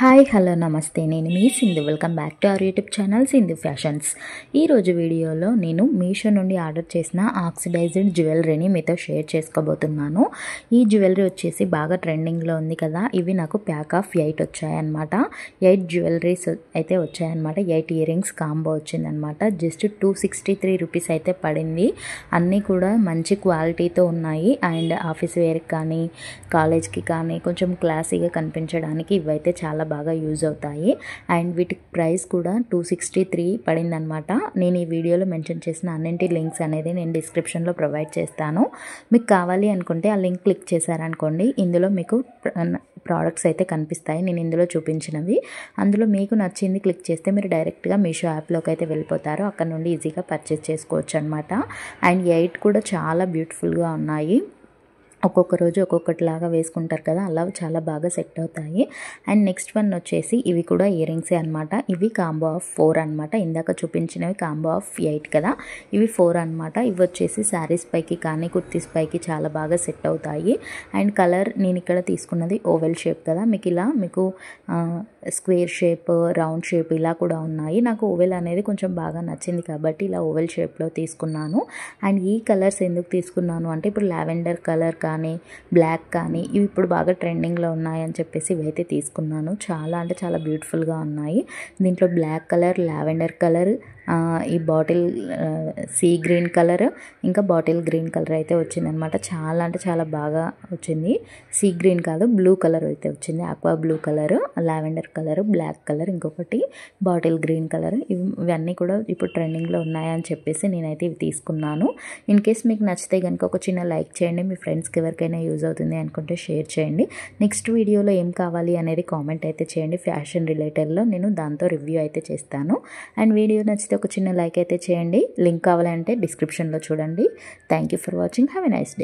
Hi hello నమస్తే నేను మీ Sindhu welcome back to our YouTube channel Sindhu fashions. ఈరోజు వీడియోలో నేను మీషో నుండి ఆర్డర్ చేసిన ఆక్సిడైజ్డ్ జ్యువెలరీని మీతో షేర్ చేసుకోబోతున్నాను. ఈ జ్యువెలరీ వచ్చేసి బాగా ట్రెండింగ్లో ఉంది కదా. ఇవి నాకు ప్యాక్ ఆఫ్ 8 వచ్చాయన్నమాట. 8 జ్యువెలరీస్ అయితే వచ్చాయన్నమాట. 8 ఇయర్ రింగ్స్ కాంబో వచ్చిందనమాట. జస్ట్ 263 రూపీస్ అయితే పడింది. అన్నీ కూడా మంచి క్వాలిటీతో ఉన్నాయి. అండ్ ఆఫీస్ వేర్కి కానీ కాలేజ్కి కానీ కొంచెం క్లాసీగా కనిపించడానికి ఇవైతే చాలా బాగా యూజ్ అవుతాయి. అండ్ వీటి ప్రైస్ కూడా 263 పడిందనమాట. నేను ఈ వీడియోలో మెన్షన్ చేసిన అన్నింటి లింక్స్ అనేది నేను డిస్క్రిప్షన్లో ప్రొవైడ్ చేస్తాను. మీకు కావాలి అనుకుంటే ఆ లింక్ క్లిక్ చేశారనుకోండి, ఇందులో మీకు ప్రోడక్ట్స్ అయితే కనిపిస్తాయి. నేను ఇందులో చూపించినవి అందులో మీకు నచ్చింది క్లిక్ చేస్తే మీరు డైరెక్ట్గా మీషో యాప్లోకి అయితే వెళ్ళిపోతారు. అక్కడ నుండి ఈజీగా పర్చేస్ చేసుకోవచ్చు అనమాట. అండ్ 8 కూడా చాలా బ్యూటిఫుల్గా ఉన్నాయి. ఒక్కొక్క రోజు ఒక్కొక్కటిలాగా వేసుకుంటారు కదా, అలా చాలా బాగా సెట్ అవుతాయి. అండ్ నెక్స్ట్ వన్ వచ్చేసి ఇవి కూడా ఇయర్ రింగ్సే అనమాట. ఇవి కాంబో ఆఫ్ 4 అనమాట. ఇందాక చూపించినవి కాంబో ఆఫ్ 8 కదా, ఇవి 4 అనమాట. ఇవి వచ్చేసి శారీస్ పైకి కానీ కుర్తీస్ పైకి చాలా బాగా సెట్ అవుతాయి. అండ్ కలర్ నేను ఇక్కడ తీసుకున్నది ఓవెల్ షేప్ కదా, మీకు స్క్వేర్ షేప్, రౌండ్ షేప్ ఇలా కూడా ఉన్నాయి. నాకు ఓవెల్ అనేది కొంచెం బాగా నచ్చింది కాబట్టి ఇలా ఓవెల్ షేప్లో తీసుకున్నాను. అండ్ ఈ కలర్స్ ఎందుకు తీసుకున్నాను అంటే ఇప్పుడు లావెండర్ కలర్ కానీ బ్లాక్ కానీ ఇవి ఇప్పుడు బాగా ట్రెండింగ్లో ఉన్నాయని చెప్పేసి ఇవైతే తీసుకున్నాను. చాలా అంటే చాలా బ్యూటిఫుల్గా ఉన్నాయి. దీంట్లో బ్లాక్ కలర్, లావెండర్ కలర్, ఈ బాటిల్ సీ గ్రీన్ కలర్, ఇంకా బాటిల్ గ్రీన్ కలర్ అయితే వచ్చిందనమాట. చాలా అంటే చాలా బాగా వచ్చింది. సీ గ్రీన్ కాదు, బ్లూ కలర్ అయితే వచ్చింది. Aqua blue colour, lavender colour, black colour, ఇంకొకటి బాటిల్ గ్రీన్ కలర్. ఇవన్నీ కూడా ఇప్పుడు ట్రెండింగ్లో ఉన్నాయని చెప్పేసి నేనైతే ఇవి తీసుకున్నాను. ఇన్ కేస్ మీకు నచ్చితే కనుక ఒక చిన్న లైక్ చేయండి. మీ ఫ్రెండ్స్కి ఎవరికైనా యూజ్ అవుతుంది అనుకుంటే షేర్ చేయండి. నెక్స్ట్ వీడియోలో ఏం కావాలి అనేది కామెంట్ అయితే చేయండి. ఫ్యాషన్ రిలేటెడ్లో నేను దాంతో రివ్యూ అయితే చేస్తాను. అండ్ వీడియో నచ్చితే ఒక చిన్న లైక్ అయితే చేయండి. లింక్ కావాలంటే డిస్క్రిప్షన్లో చూడండి. Thank you for watching. Have a nice day.